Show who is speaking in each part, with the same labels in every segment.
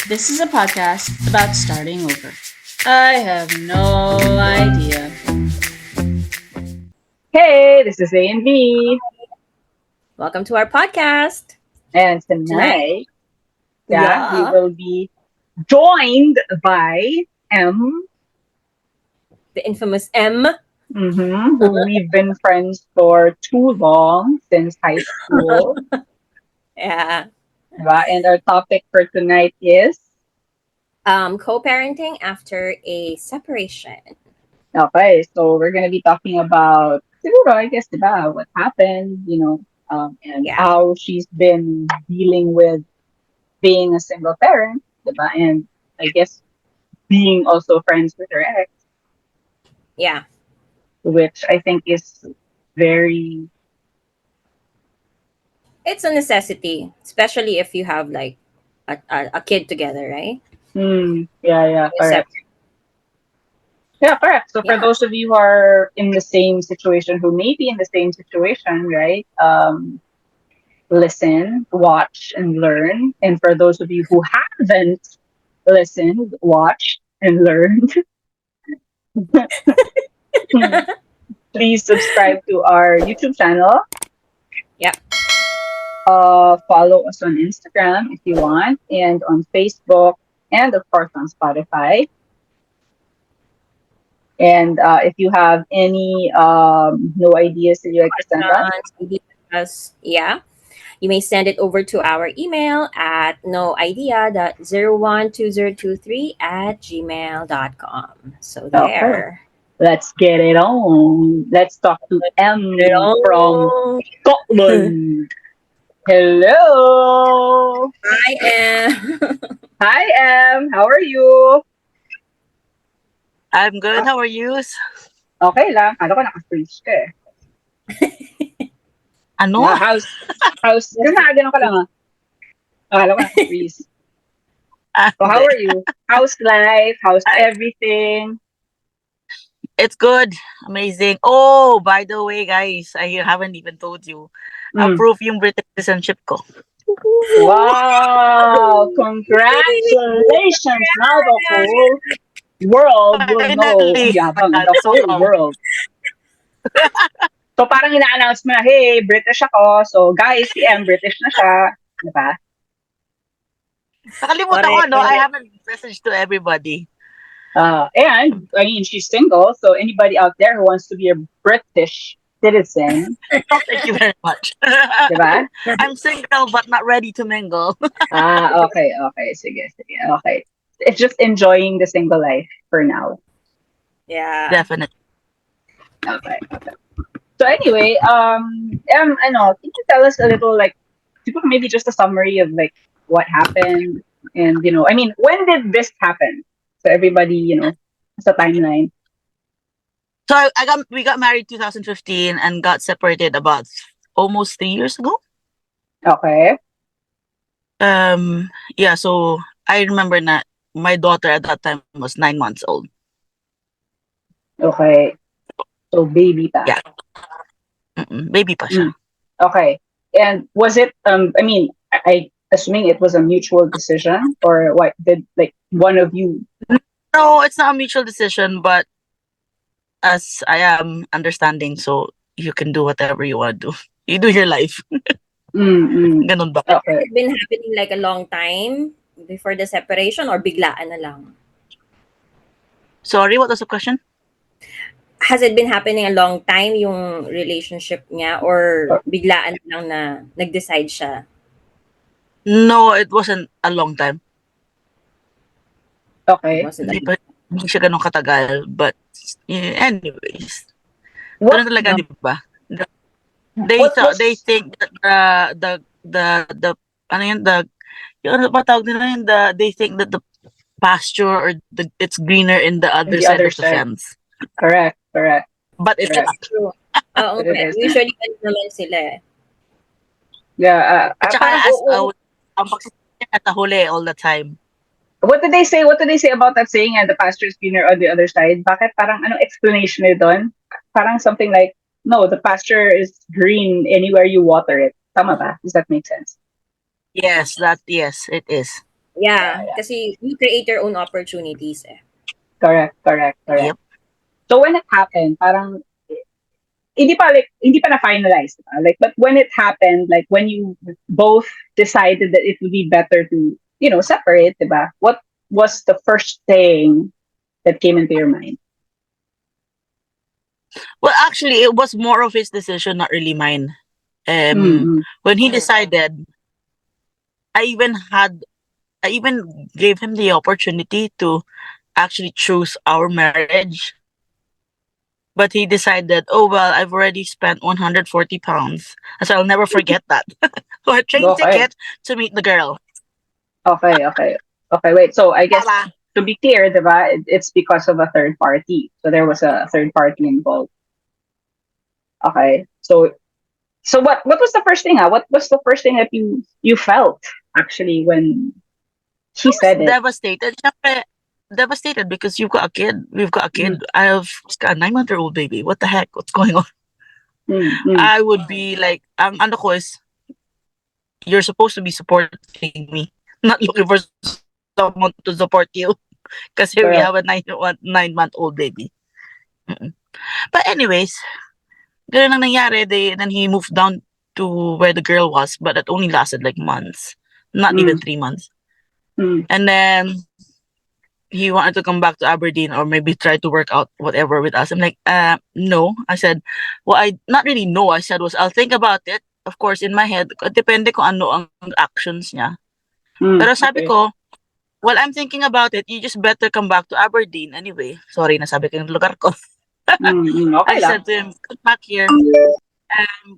Speaker 1: This is a podcast about starting over. I have no idea.
Speaker 2: Hey, this is A and B,
Speaker 3: Welcome to our podcast
Speaker 2: and
Speaker 3: tonight.
Speaker 2: tonight, we
Speaker 3: Yeah,
Speaker 2: will be joined by M,
Speaker 3: the infamous M.
Speaker 2: who we've been friends for too long since high school.
Speaker 3: Yeah.
Speaker 2: Diba? And our topic for tonight is
Speaker 3: Co-parenting after a separation.
Speaker 2: okay. So we're gonna be talking about siguro, I guess, diba, what happened, and
Speaker 3: Yeah.
Speaker 2: how she's been dealing with being a single parent, diba? And I guess being also friends with her ex,
Speaker 3: Yeah.
Speaker 2: which I think is very
Speaker 3: It's a necessity, especially if you have like a kid together, right?
Speaker 2: yeah,
Speaker 3: You
Speaker 2: correct.
Speaker 3: separate.
Speaker 2: Yeah, correct. So for
Speaker 3: Yeah.
Speaker 2: those of you who are in the same situation, who may be in the same situation, right? Listen, watch, and learn. And for those of you who haven't listened, watched, and learned, please subscribe to our YouTube channel.
Speaker 3: Yeah.
Speaker 2: Follow us on Instagram if you want, and on Facebook, and of course on Spotify. And if you have any no ideas that you like to send us,
Speaker 3: Ideas. Yeah. You may send it over to our email at noidea.01203@gmail.com. So
Speaker 2: okay,
Speaker 3: there.
Speaker 2: let's get it on. Let's talk to M from
Speaker 3: Hello.
Speaker 2: Scotland. Hello.
Speaker 3: I am.
Speaker 2: Hi, M. How are you?
Speaker 4: I'm good.
Speaker 2: Ah,
Speaker 4: How are you?
Speaker 2: okay lang. Kala ko naka-freeze ka eh.
Speaker 4: Ano?
Speaker 2: Yeah, kasi nakaganon ka lang ah. Akala ko naka-freeze. So how
Speaker 4: Hindi.
Speaker 2: are you? How's life? How's
Speaker 4: Ay,
Speaker 2: everything?
Speaker 4: it's good. Amazing. Oh, by the way, guys, I haven't even told you.
Speaker 2: Mm.
Speaker 4: Approve yung British citizenship ko.
Speaker 2: Wow! Congratulations! Now the whole world will know. Ang
Speaker 4: Finally. Oh
Speaker 2: yabang.
Speaker 4: my God,
Speaker 2: The
Speaker 4: so
Speaker 2: whole
Speaker 4: long.
Speaker 2: world. So parang ina-announce mo na, hey, British ako. So guys, si M, British na siya. Diba?
Speaker 4: Nakalimutan ko,
Speaker 3: Correct,
Speaker 4: no? I
Speaker 3: correct.
Speaker 4: haven't messaged to everybody.
Speaker 2: And, I mean, she's single. So anybody out there who wants to be a British citizen,
Speaker 4: Thank you very much.
Speaker 2: diba?
Speaker 4: I'm single but not ready to mingle.
Speaker 2: Okay. Sige. Okay. It's just enjoying the single life for now.
Speaker 3: Yeah.
Speaker 4: Definitely.
Speaker 2: Okay. So anyway, can you tell us a little, like, maybe just a summary of like what happened, and I mean, when did this happen? So everybody, it's a timeline.
Speaker 4: So we got married 2015 and got separated about almost 3 years ago.
Speaker 2: Okay.
Speaker 4: Yeah, so I remember that my daughter at that time was 9 months old.
Speaker 2: Okay. So baby pa.
Speaker 4: Yeah. Baby pa siya.
Speaker 2: Mm. Okay. And was it? I mean, I assuming it was a mutual decision, or what? Did like one of you?
Speaker 4: No, it's not a mutual decision, but as I am understanding, so you can do whatever you want to do. You do your life. Ganun ba?
Speaker 3: Has
Speaker 2: Okay.
Speaker 3: it been happening like a long time before the separation or biglaan na lang?
Speaker 4: Sorry, what was the question?
Speaker 3: Has it been happening a long time yung relationship niya or biglaan lang na nag-decide siya?
Speaker 4: No, it wasn't a long time.
Speaker 3: It
Speaker 2: Okay.
Speaker 3: wasn't
Speaker 4: Hindi siya ganun katagal. But anyways.
Speaker 2: What?
Speaker 4: Ganun talaga, di ba?
Speaker 2: What was?
Speaker 4: They think that the ano yun, yung ano ba tawag nila yun, they think that the pasture or it's greener in the
Speaker 2: In
Speaker 4: other
Speaker 2: the
Speaker 4: side
Speaker 2: other
Speaker 4: of the
Speaker 2: side.
Speaker 4: fence.
Speaker 2: Correct.
Speaker 4: But it's
Speaker 2: Correct.
Speaker 4: not.
Speaker 3: That's true. Oo,
Speaker 2: But it is.
Speaker 3: usually ganun naman sila eh.
Speaker 2: Yeah.
Speaker 4: At saka
Speaker 2: Parang,
Speaker 4: ang pagsisisi at huli all the time.
Speaker 2: what did they say? What did they say about that saying? And the pasture is greener on the other side. Bakit parang anong explanation nito doon? Parang something like, no, the pasture is green anywhere you water it. Tama ba? Does that make sense?
Speaker 4: Yes, it is.
Speaker 3: Yeah, kasi you create your own opportunities eh.
Speaker 2: Correct, correct, correct.
Speaker 4: Yep.
Speaker 2: So when it happened, parang hindi pa na finalize, diba? Like, but when it happened, like when you both decided that it would be better to, separate, diba? What was the first thing that came into your mind?
Speaker 4: Well, actually, it was more of his decision, not really mine.
Speaker 2: Mm-hmm.
Speaker 4: When he decided, I even had, I even gave him the opportunity to actually choose our marriage. But he decided, oh, well, I've already spent 140 pounds. So I'll never forget that. For a train
Speaker 2: Okay.
Speaker 4: ticket to meet the girl.
Speaker 2: Okay, okay. Okay, wait. So I guess
Speaker 4: Tara.
Speaker 2: to be clear, diba, it's because of a third party. So there was a third party involved. Okay. So what was the first thing? What was the first thing that you felt actually when he
Speaker 4: I was
Speaker 2: said it?
Speaker 4: devastated. Syempre, devastated because you've got a kid. We've got a kid. I have a 9-month-old baby. What the heck? What's going on?
Speaker 2: Mm-hmm.
Speaker 4: I would be like, ang ano ko is, you're supposed to be supporting me, not looking for someone to support you. Kasi we have a 9-month-old baby. Mm-mm. But anyways, ganun ang nangyari. Then he moved down to where the girl was, but it only lasted like months, not even 3 months. And then he wanted to come back to Aberdeen or maybe try to work out whatever with us. I'm like, no. I said, well, I not really no. I said was I'll think about it. Of course, in my head, depende kung ano ang actions niya. Pero sabi ko, well, I'm thinking about it. You just better come back to Aberdeen anyway. Sorry, nasabi ko yung lugar ko.
Speaker 2: Okay
Speaker 4: I
Speaker 2: lang.
Speaker 4: said to him, come back here.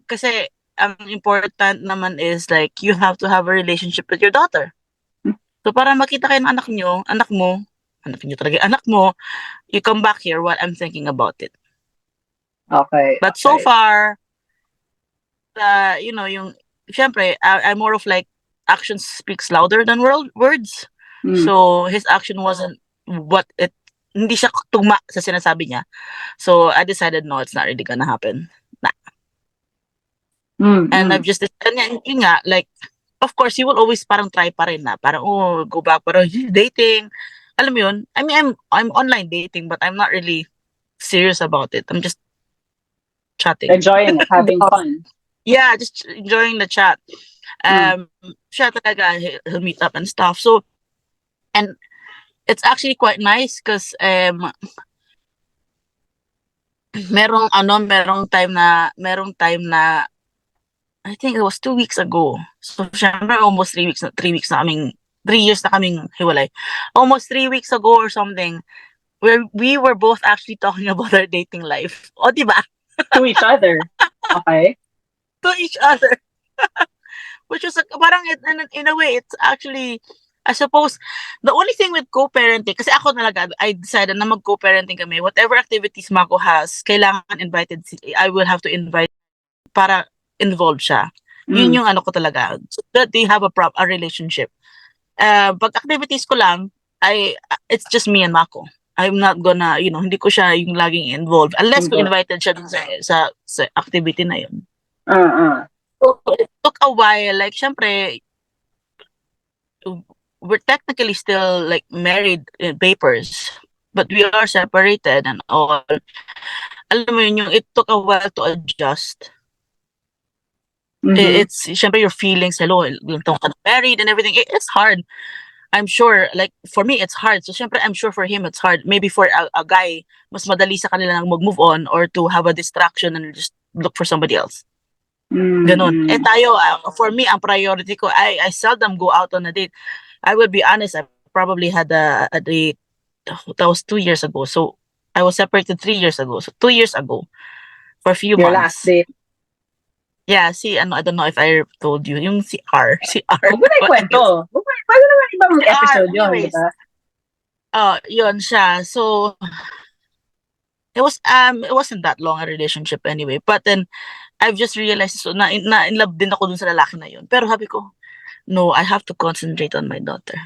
Speaker 4: Kasi ang important naman is like you have to have a relationship with your daughter. So para makita kayo ng anak mo, anak mo, you come back here while I'm thinking about it.
Speaker 2: Okay.
Speaker 4: But so far, yung, syempre, I'm more of like, action speaks louder than words. So his action wasn't hindi siya tugma sa sinasabi niya. So I decided, no, it's not really gonna happen. And I've just decided, yun nga, like, of course, he will always parang try pa rin na, parang, oh, go back, parang dating. Alam mo yun? I mean, I'm online dating, but I'm not really serious about it. I'm just chatting.
Speaker 2: Enjoying it, having fun.
Speaker 4: Yeah, just enjoying the chat. Siya talaga, he'll meet up and stuff. So, and it's actually quite nice because merong time na I think it was 2 weeks ago. So, syempre, almost 3 weeks na kaming, 3 years na kaming hiwalay. Almost 3 weeks ago or something, where we were both actually talking about our dating life. O, diba?
Speaker 2: To each other. Okay.
Speaker 4: To each other. Which was parang in a way, it's actually, I suppose, the only thing with co-parenting, kasi ako talaga, I decided na mag-co-parenting kami. Whatever activities Mako has, kailangan invited, I will have to invite para involved siya. Yun yung ano ko talaga. So that they have a relationship. Pag activities ko lang, it's just me and Mako. I'm not gonna, hindi ko siya yung laging involved. Unless ko invited siya dun sa activity na yun. So, it took a while. Like, syempre, we're technically still like married in papers, but we are separated and all. Alam mo yun, it took a while to adjust. It's, syempre, your feelings, hello, married and everything. It's hard. I'm sure, like, for me, it's hard. So, syempre, I'm sure for him, it's hard. Maybe for a guy, mas madali sa kanila nang mag-move on or to have a distraction and just look for somebody else. Ganon. Tayo, for me, ang priority ko, I seldom go out on a date. I will be honest, I probably had a date, that was 2 years ago. So, I was separated 3 years ago. So, 2 years ago, for a few months.
Speaker 2: Your last date.
Speaker 4: Yeah, I don't know if I told you, yung si R.
Speaker 2: Huwag mo na ikwento. Pwede naman ibang episode yun,
Speaker 4: anyways.
Speaker 2: diba?
Speaker 4: Yun siya. So, it wasn't that long a relationship anyway. But then, I've just realized, so na in love din ako dun sa lalaki na yun. Pero sabi ko, no, I have to concentrate on my daughter.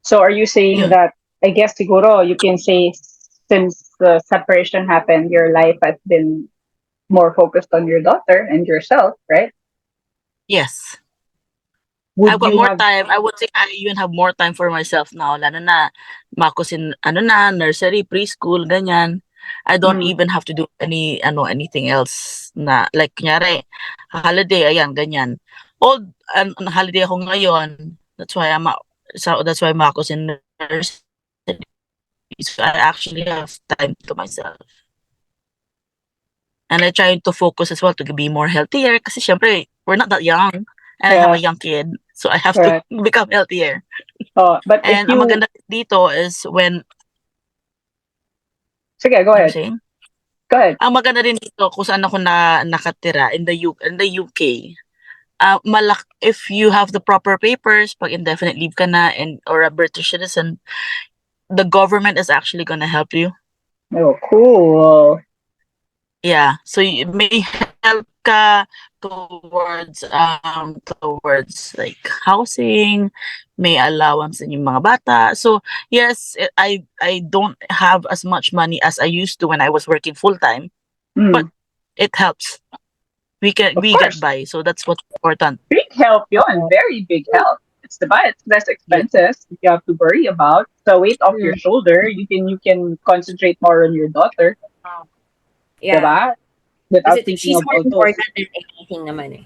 Speaker 2: So, are you saying that, I guess siguro, you can say, since the separation happened, your life has been more focused on your daughter and yourself, right?
Speaker 4: Yes.
Speaker 2: Would
Speaker 4: I've got
Speaker 2: you
Speaker 4: more
Speaker 2: have?
Speaker 4: time. I would say I even have more time for myself now. Lalo na, makusin, nursery, preschool, ganyan. I don't
Speaker 2: Mm,
Speaker 4: even have to do anything else na, like, kunyari, holiday, ayan, ganyan. Old, holiday ako ngayon. That's why Mako's in nursery. So I actually have time to myself. And I try to focus as well to be more healthier kasi syempre, we're not that young. And I have
Speaker 2: yeah,
Speaker 4: a young kid. So I have to
Speaker 2: correct.
Speaker 4: become healthier.
Speaker 2: But if
Speaker 4: And ang
Speaker 2: you,
Speaker 4: maganda dito is when,
Speaker 2: sige, go
Speaker 4: I'm
Speaker 2: ahead.
Speaker 4: saying,
Speaker 2: Go ahead.
Speaker 4: ang maganda rin dito kung saan ako nakatira in the UK. If you have the proper papers, pag indefinite leave ka na or a British citizen, the government is actually gonna help you.
Speaker 2: Oh, cool.
Speaker 4: Yeah, so may help ka towards like housing, may allowance din yung mga bata. So yes, I don't have as much money as I used to when I was working full time, but
Speaker 2: Mm,
Speaker 4: it helps. We
Speaker 2: of
Speaker 4: get
Speaker 2: course.
Speaker 4: by, so that's what's important.
Speaker 2: Big help yun. Very big help. It's it's less
Speaker 4: Yeah.
Speaker 2: expenses that you have to worry about. The weight off your
Speaker 3: Mm.
Speaker 2: shoulder. You can concentrate more on your daughter,
Speaker 3: Yeah.
Speaker 2: diba? Without
Speaker 3: Kasi
Speaker 2: thinking
Speaker 3: she's
Speaker 2: of
Speaker 3: more
Speaker 2: all those.
Speaker 3: important than anything naman eh.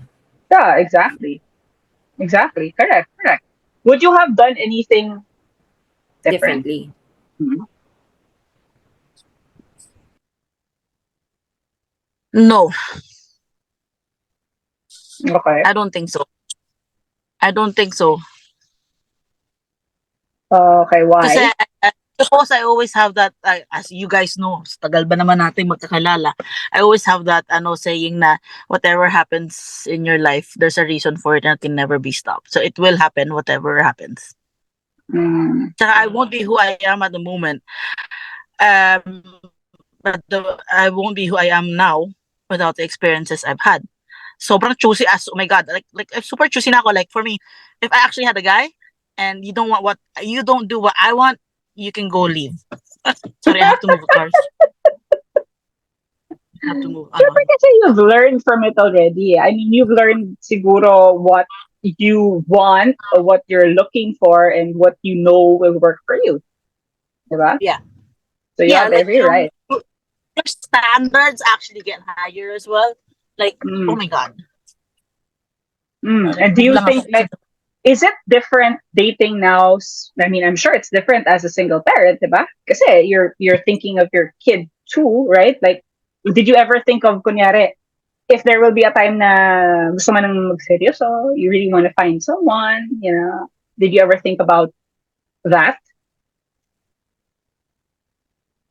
Speaker 2: Yeah, exactly. Exactly. Correct. Correct. Would you have done anything different?
Speaker 3: Differently.
Speaker 2: Mhm.
Speaker 4: No,
Speaker 2: Okay.
Speaker 4: I don't think so. I don't think so.
Speaker 2: Okay.
Speaker 4: Kasi
Speaker 2: Why?
Speaker 4: suppose I always have that, as you guys know, sa tagal ba naman natin magkakilala, I always have that saying na whatever happens in your life, there's a reason for it and it can never be stopped. So it will happen, whatever happens.
Speaker 2: Mm,
Speaker 4: Tsaka I won't be who I am at the moment. Um, I won't be who I am now without the experiences I've had. Sobrang choosy as, oh my God, like super choosy na ako. Like for me, if I actually had a guy and you don't do what I want, you can go leave. Sorry, I have to move the cars. I have to move.
Speaker 2: Siyempre kasi you've learned from it already. I mean, you've learned siguro what you want, or what you're looking for, and what you know will work for you. Diba?
Speaker 4: Yeah.
Speaker 2: So you
Speaker 4: Yeah,
Speaker 2: have
Speaker 4: like
Speaker 2: every right.
Speaker 4: your standards actually get higher as well. Like, oh
Speaker 2: Mm.
Speaker 4: my God.
Speaker 2: And do you
Speaker 4: Lang
Speaker 2: think,
Speaker 4: ako.
Speaker 2: like, is it different dating now? I mean, I'm sure it's different as a single parent, diba? Kasi you're thinking of your kid too, right? Like, did you ever think of, kunyari, if there will be a time na gusto mo nang magseryoso, you really want to find someone, did you ever think about that?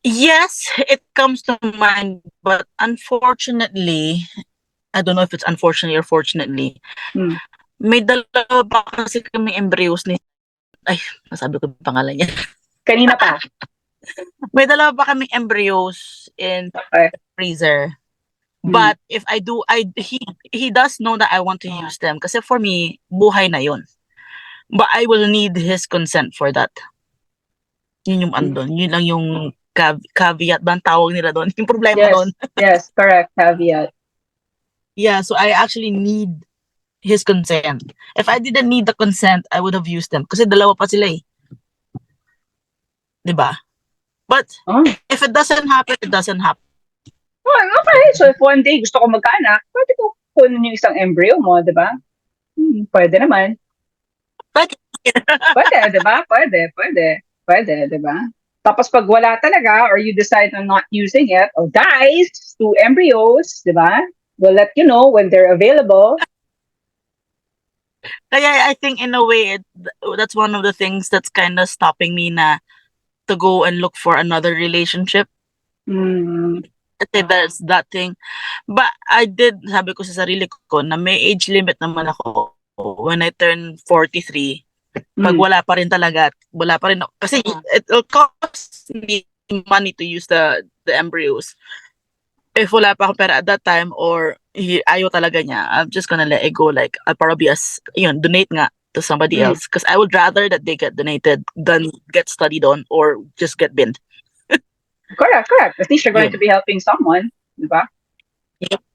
Speaker 4: Yes, it comes to mind, but unfortunately, I don't know if it's unfortunately or fortunately,
Speaker 2: Hmm.
Speaker 4: may dalawa pa kasi kami embryos ni, ay, masabi ko yung pangalan niya.
Speaker 2: Kanina pa.
Speaker 4: May dalawa pa kaming embryos in
Speaker 2: Okay.
Speaker 4: freezer.
Speaker 2: Hmm.
Speaker 4: But if I do, he does know that I want to use them. Kasi for me, buhay na yun. But I will need his consent for that. Yun yung andon. Yun lang yung caveat ba ang tawag nila doon? Yung problema
Speaker 2: Yes.
Speaker 4: doon.
Speaker 2: Yes, correct. Caveat.
Speaker 4: Yeah, so I actually need his consent. If I didn't need the consent, I would have used them. Kasi dalawa pa sila eh. Diba? But
Speaker 2: Oh.
Speaker 4: if it doesn't happen, it doesn't happen.
Speaker 2: Well, okay. So if one day gusto ko magkaanak, pwede ko kunin yung isang embryo mo, di ba? Pwede naman.
Speaker 4: But
Speaker 2: Pwede, di ba? Pwede, di ba? Tapos pag wala talaga, or you decide on not using it, or dies, 2 embryos, di ba? We'll let you know when they're available.
Speaker 4: kaya I think in a way, that's one of the things that's kind of stopping me na to go and look for another relationship.
Speaker 2: Mm.
Speaker 4: Kasi that's that thing. But I did, sabi ko sa sarili ko, na may age limit naman ako when I turn 43. Pag wala pa rin talaga, wala pa rin ako. Kasi it'll cost me money to use the embryos. If wala pa ako pera at that time, or ayaw talaga niya, I'm just gonna let it go. Like, I'll probably donate nga to somebody else. Because I would rather that they get donated than get studied on or just get binned.
Speaker 2: Correct. At least you're going to be helping someone, di ba?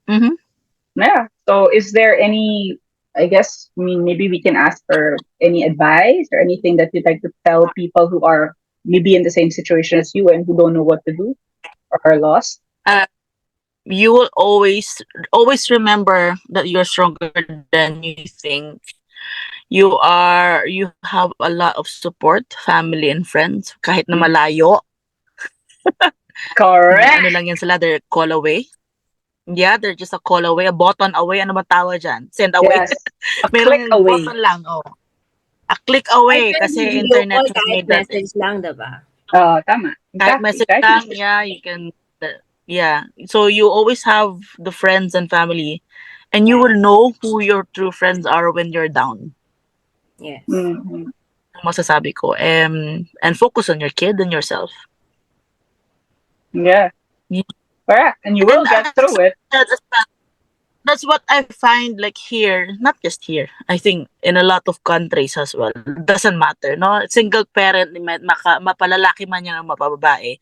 Speaker 4: Mm-hmm.
Speaker 2: Yeah. So is there any, I guess, I mean, maybe we can ask for any advice or anything that you'd like to tell people who are maybe in the same situation as you and who don't know what to do or are lost.
Speaker 4: Uh, you will always remember that you're stronger than you think. You have a lot of support, family and friends, kahit na
Speaker 2: Mm.
Speaker 4: malayo.
Speaker 2: Correct.
Speaker 4: Ano lang yan sila, they're a call away. Yeah, they're just a call away, a button away. Ano ba tawag dyan? Send away.
Speaker 2: Yes. A click
Speaker 4: Merong
Speaker 2: away.
Speaker 4: button lang, oh. A click
Speaker 3: Kahit
Speaker 4: away
Speaker 3: nga
Speaker 4: kasi
Speaker 3: video
Speaker 4: internet
Speaker 3: call,
Speaker 4: has
Speaker 3: kahit
Speaker 4: made that.
Speaker 3: message lang, diba?
Speaker 2: Tama.
Speaker 4: Kahit
Speaker 2: Exactly.
Speaker 4: message
Speaker 2: Kahit
Speaker 4: lang,
Speaker 2: message.
Speaker 4: yeah, you can, yeah. So you always have the friends and family, and you will know who your true friends are when you're down.
Speaker 3: Yes.
Speaker 2: Mhm.
Speaker 4: Ang masasabi ko. And focus on your kid and yourself.
Speaker 2: Yeah.
Speaker 4: Yeah.
Speaker 2: Correct. And you will
Speaker 4: And
Speaker 2: get through it.
Speaker 4: that's what I find like here, not just here. I think in a lot of countries as well. Doesn't matter, no? Single parent, mapalalaki man yan o mapababae.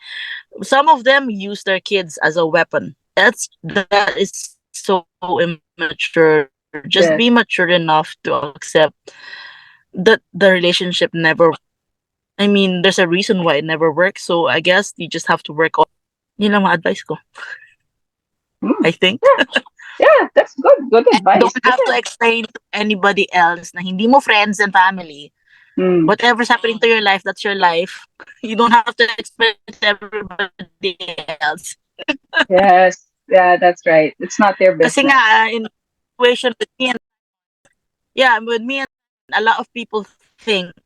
Speaker 4: Some of them use their kids as a weapon. That is so immature. Just
Speaker 2: Yes.
Speaker 4: be mature enough to accept that the relationship never. I mean, there's a reason why it never works. So I guess you just have to work on. Yun lang mga advice ko. I think.
Speaker 2: Yeah, that's good. Good advice.
Speaker 4: Don't have to explain to anybody else na hindi mo friends and family.
Speaker 2: Mm.
Speaker 4: Whatever's happening to your life, that's your life. You don't have to explain it to everybody else.
Speaker 2: Yes. Yeah, that's right. It's not their
Speaker 4: Kasi
Speaker 2: business.
Speaker 4: nga, in situation with me and with me and a lot of people think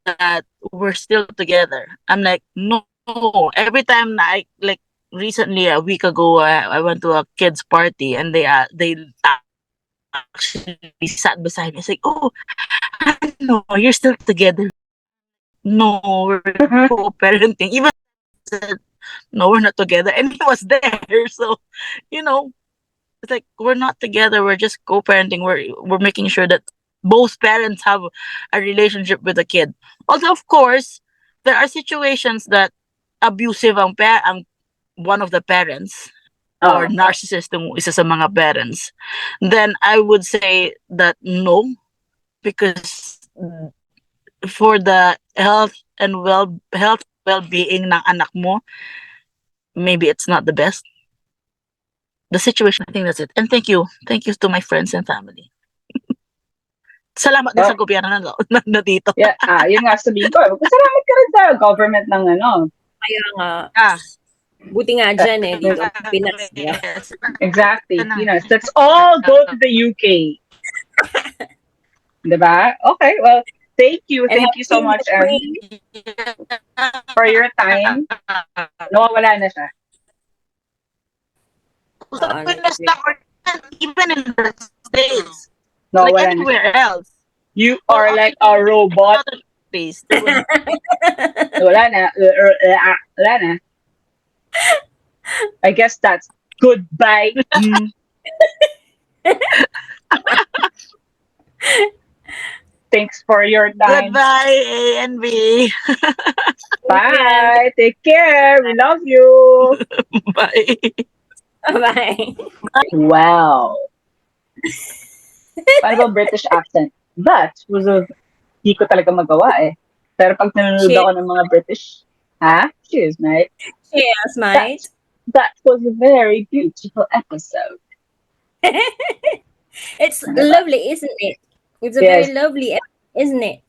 Speaker 4: that we're still together. I'm like, no. Every time na I like recently a week ago, I went to a kids party and they actually sat beside me. It's like, oh, no, you're still together. No, we're co-parenting. Even said, no, we're not together, and he was there. So, it's like we're not together. We're just co-parenting. We're making sure that both parents have a relationship with the kid. Although, of course, there are situations that abusive ang one of the parents or narcissist yung isa sa mga parents. Then I would say that no, because for the health well-being ng anak mo, maybe it's not the best. The situation, I think that's it. And thank you to my friends and family. Salamat din sa gobyerno na dito.
Speaker 2: Yeah, yun nga sabihin ko. Salamat ka rin sa government ng
Speaker 3: Kaya nga,
Speaker 4: Ah,
Speaker 3: buti nga dyan dito. Pinas.
Speaker 4: yes.
Speaker 2: Exactly. Let's all go to the UK. Diba? Okay, well, thank you.
Speaker 3: And
Speaker 2: Thank you so much, Em, for your time. Nawawala na siya.
Speaker 4: Even in the States.
Speaker 2: Nawawala
Speaker 4: Like
Speaker 2: na siya.
Speaker 4: anywhere else.
Speaker 2: You are like a robot.
Speaker 4: Place.
Speaker 2: Wala na. Wala na. I guess that's goodbye. Thanks for your time.
Speaker 4: Goodbye, A and B.
Speaker 2: Bye. Take care. We love you.
Speaker 4: Bye.
Speaker 3: Bye.
Speaker 2: Wow. Paano ba British accent? That was di ko talaga magawa eh. Pero pag nanonood ako ng mga British, cheers, mate.
Speaker 3: Cheers, mate.
Speaker 2: That was a very beautiful episode.
Speaker 3: It's lovely, isn't it? It's a
Speaker 2: Yes.
Speaker 3: very lovely, isn't it?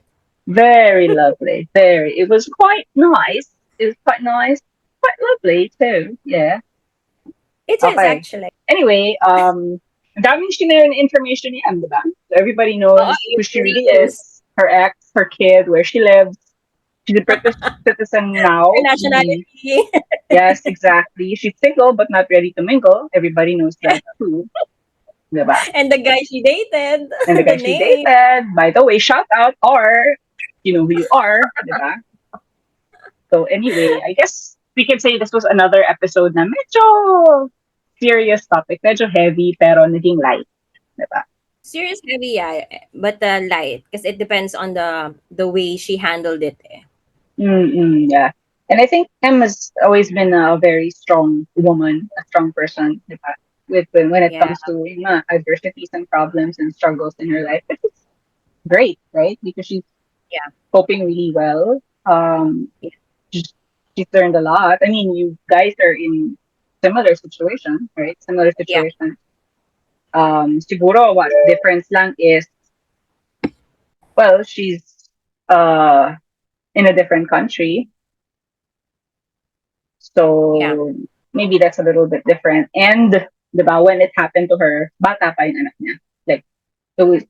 Speaker 2: Very lovely. Very. It was quite nice. It was quite nice. Quite lovely too. Yeah.
Speaker 3: It is
Speaker 2: Okay.
Speaker 3: actually.
Speaker 2: Anyway, ang daming shinare na information ni Em, diba? So everybody knows who she really is, her ex, her kid, where she lives. She's a British citizen now.
Speaker 3: Her nationality.
Speaker 2: Yes, exactly. She's single but not ready to mingle. Everybody knows that too. Diba?
Speaker 3: And the guy she dated.
Speaker 2: And the guy she
Speaker 3: name.
Speaker 2: dated. By the way, shout out, or you know who you are. Diba? So anyway, I guess we can say this was another episode na medyo serious topic. Medyo heavy, pero naging light. Diba?
Speaker 3: Serious heavy, yeah, but light. Because it depends on the way she handled it.
Speaker 2: Yeah. And I think Em has always been a very strong woman, a strong person. Diba? when it
Speaker 3: Yeah.
Speaker 2: comes to adversities and problems and struggles in her life. But it's great, right? Because she's
Speaker 3: Yeah.
Speaker 2: coping really well.
Speaker 3: Yeah.
Speaker 2: She's, she's learned a lot. I mean, you guys are in similar situation, right? Similar
Speaker 3: Yeah.
Speaker 2: situation. Siguro what difference lang is, well, she's uh in a different country,
Speaker 3: Yeah.
Speaker 2: so maybe that's a little bit different. And diba, when it happened to her, bata pa yung anak niya. Like,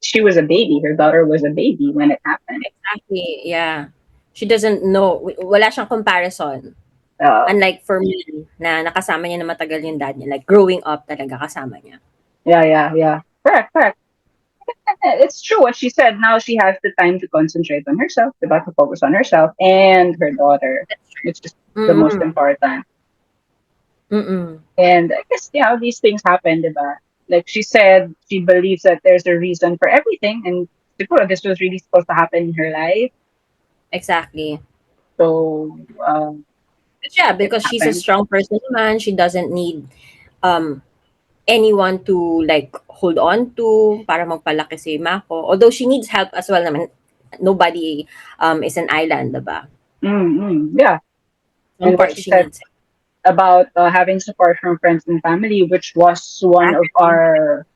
Speaker 2: she was a baby. Her daughter was a baby when it happened.
Speaker 3: Exactly. Yeah. She doesn't know. Wala siyang comparison.
Speaker 2: Uh,
Speaker 3: Unlike for me, na nakasama niya na matagal yung dad niya. Like, growing up talaga kasama niya.
Speaker 2: yeah. Correct, correct. It's true what she said. Now she has the time to concentrate on herself, about to focus on herself and her daughter, which is the most
Speaker 3: Mm-mm.
Speaker 2: important.
Speaker 3: Mm-mm.
Speaker 2: And I guess, these things happen, diba? Like she said, she believes that there's a reason for everything, and siguro this was really supposed to happen in her life.
Speaker 3: Exactly.
Speaker 2: So,
Speaker 3: Yeah,
Speaker 2: it
Speaker 3: because she's a
Speaker 2: happened.
Speaker 3: strong person naman. She doesn't need um anyone to like hold on to para magpalaki si Mako. Although she needs help as well naman. Nobody is an island, diba?
Speaker 2: Yeah.
Speaker 3: Some
Speaker 2: And what
Speaker 3: part
Speaker 2: she
Speaker 3: she
Speaker 2: said
Speaker 3: needs help.
Speaker 2: about having support from friends and family, which was one of
Speaker 3: Exactly.
Speaker 2: our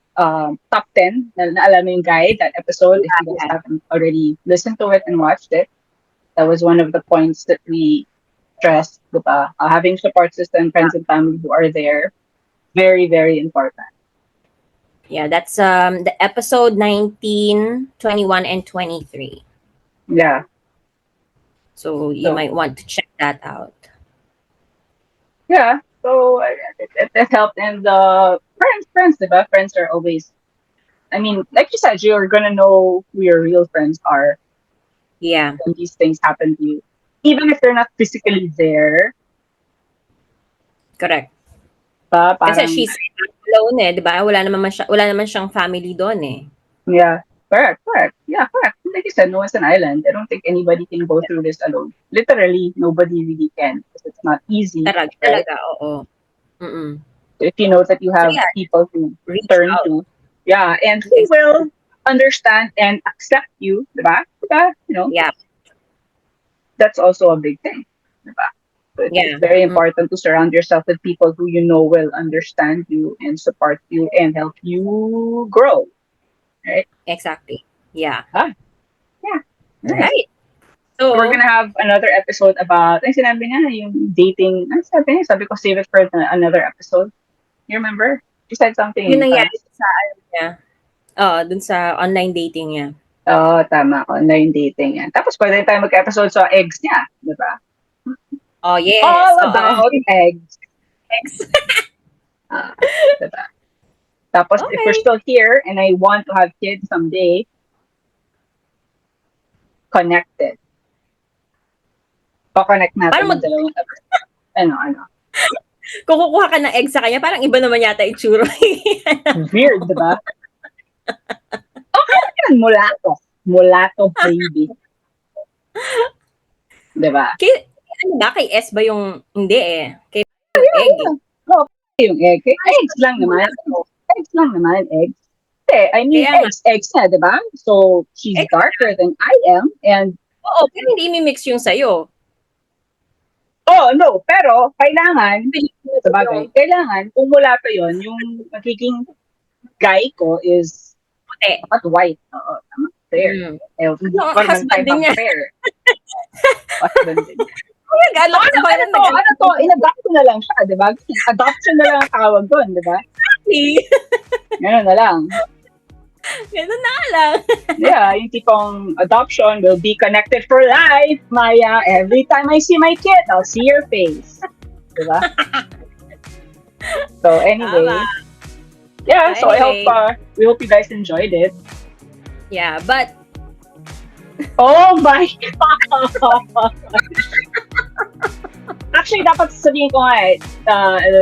Speaker 2: top 10. Alam mo yung guide, that episode, if you guys
Speaker 3: Yeah.
Speaker 2: haven't already listened to it and watched it, that was one of the points that we stressed. Diba? Having support system, friends and family who are there, very, very important.
Speaker 3: Yeah, that's the episode 19, 21, and 23.
Speaker 2: Yeah.
Speaker 3: So you
Speaker 2: So,
Speaker 3: might want to check that out.
Speaker 2: yeah. So, it helped. And friends, diba? Friends are always, I mean, like you said, you're going to know who your real friends are
Speaker 3: Yeah,
Speaker 2: when these things happen to you. Even if they're not physically there,
Speaker 3: correct. Kasi
Speaker 2: parang,
Speaker 3: she's alone eh, 'di ba? Wala naman siyang family doon eh.
Speaker 2: yeah, correct. Yeah, correct. Like you said, no one's an island. I don't think anybody can go through this alone. Literally, nobody really can because it's not easy, right?
Speaker 3: Talaga, oo. Mm.
Speaker 2: So if you know that you
Speaker 3: So
Speaker 2: have
Speaker 3: yeah,
Speaker 2: people to
Speaker 3: reach
Speaker 2: turn
Speaker 3: out.
Speaker 2: to, yeah, and who will understand and accept you, diba? Diba?
Speaker 3: Yeah,
Speaker 2: That's also a big thing, diba? So it's
Speaker 3: yeah.
Speaker 2: very important to surround yourself with people who you know will understand you and support you and help you grow, right?
Speaker 3: Exactly. Yeah.
Speaker 2: Ah, yeah. Nice.
Speaker 3: Right.
Speaker 2: So we're
Speaker 3: So,
Speaker 2: gonna have another episode about, ay sinabi nga, yung dating, sabi ko save it for another episode. You remember? You said something
Speaker 3: yun
Speaker 2: in the
Speaker 3: nangyari
Speaker 2: past.
Speaker 3: sa ano niya. Dun sa online dating niya.
Speaker 2: Oo, tama. Online dating yan. Tapos pwede tayo mag-episode sa eggs niya, di ba?
Speaker 3: Oh, yes.
Speaker 2: All
Speaker 3: Oo.
Speaker 2: about eggs.
Speaker 3: Ex.
Speaker 2: Ah, di ba? Tapos if we're
Speaker 3: Okay.
Speaker 2: still here and I want to have kids someday, connected. Pa-connect natin
Speaker 3: Parang
Speaker 2: yung dalawang episode. Ano.
Speaker 3: kung kukuha ka ng egg sa kanya, parang iba naman yata itsura.
Speaker 2: Weird, di ba? Okay yan, mulato. Mulato baby. Di ba?
Speaker 3: Ano ba? Kay S ba yung, hindi eh. Kay yung egg eh.
Speaker 2: Oh, yung egg. Eggs lang naman. Eggs lang naman, eggs. I mean,
Speaker 3: Kaya nga.
Speaker 2: eggs na, di ba? So, she's
Speaker 3: Eggs
Speaker 2: darker than I am, and
Speaker 3: Oo, pero hindi mix yung sa'yo.
Speaker 2: no, pero kailangan, sabagay, kailangan, kung mulato yun, yung magiging guy ko is
Speaker 3: Puti.
Speaker 2: dapat white. Oo, tama. Fair.
Speaker 3: Mm.
Speaker 2: Hindi pa naman
Speaker 3: husband
Speaker 2: tayo
Speaker 3: din niya.
Speaker 2: fair. Husband din niya.
Speaker 3: Ano
Speaker 2: Ano to, in-adopt ko na lang siya, di ba? Adoption na lang ang tawag doon, di ba? Ganun na lang.
Speaker 3: Ganun na lang.
Speaker 2: Yeah, yung tipong adoption will be connected for life, Maya. Every time I see my kid, I'll see your face. Diba? So anyway,
Speaker 3: Tama.
Speaker 2: yeah. So
Speaker 3: Anyway.
Speaker 2: we hope you guys enjoyed it.
Speaker 3: Yeah, but
Speaker 2: Oh my God! Actually, dapat sabihin ko nga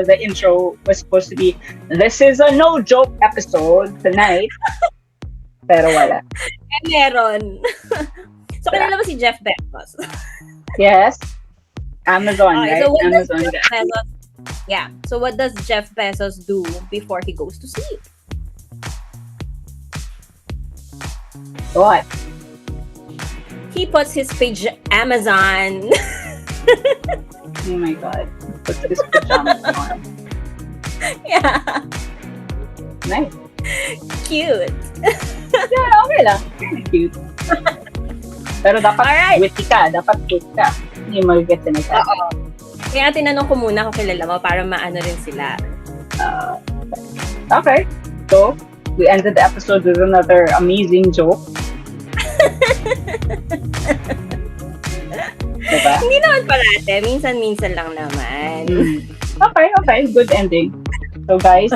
Speaker 2: the intro was supposed to be, this is a no joke episode tonight. Pero wala.
Speaker 3: meron. So, kanila ba si Jeff Bezos?
Speaker 2: Yes. Amazon,
Speaker 3: Okay,
Speaker 2: right?
Speaker 3: so what does
Speaker 2: Amazon.
Speaker 3: Jeff
Speaker 2: guys.
Speaker 3: Bezos Yeah. So what does Jeff Bezos do before he goes to sleep?
Speaker 2: What?
Speaker 3: He puts his page Amazon.
Speaker 2: Oh my god. What's this pajamas on?
Speaker 3: Yeah.
Speaker 2: Nice.
Speaker 3: Cute.
Speaker 2: Yeah, okay lang. Kind of cute. Pero dapat
Speaker 3: Alright.
Speaker 2: witty ka. Dapat cute ka. Hindi mo get sinasabi.
Speaker 3: Oo. Kaya tinanong ko muna kung kilala mo para maano rin sila.
Speaker 2: Okay. So, we ended the episode with another amazing joke. Diba?
Speaker 3: Hindi naman parate. Minsan-minsan lang naman.
Speaker 2: Okay. Good ending. So guys,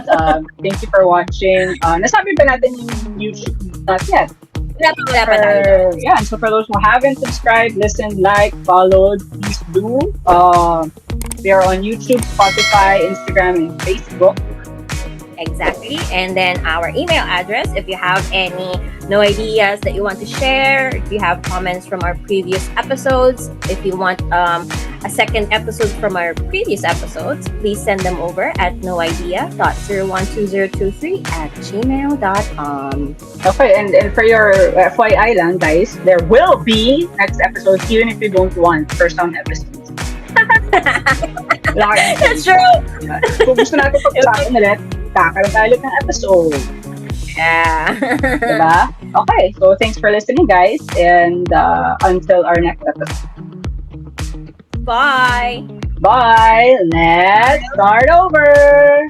Speaker 2: thank you for watching. Nasabi ba natin yung YouTube? Not yet.
Speaker 3: Wala pa tayo.
Speaker 2: Yeah, so for those who haven't subscribed, listened, liked, followed, please do. We are on YouTube, Spotify, Instagram, and Facebook.
Speaker 3: Exactly. And then our email address, if you have any no ideas that you want to share, if you have comments from our previous episodes, if you want a second episode from our previous episodes, please send them over at noidea.01203@gmail.com.
Speaker 2: Okay, and for your FYI lang, guys, there will be next episode even if you don't want for some episodes.
Speaker 3: That's true.
Speaker 2: Kung gusto natin pag-usapan ulit, kakaroon tayo ulit ng episode.
Speaker 3: Yeah.
Speaker 2: Diba? Okay, so thanks for listening, guys, and until our next episode.
Speaker 3: Bye.
Speaker 2: Bye! Let's start over!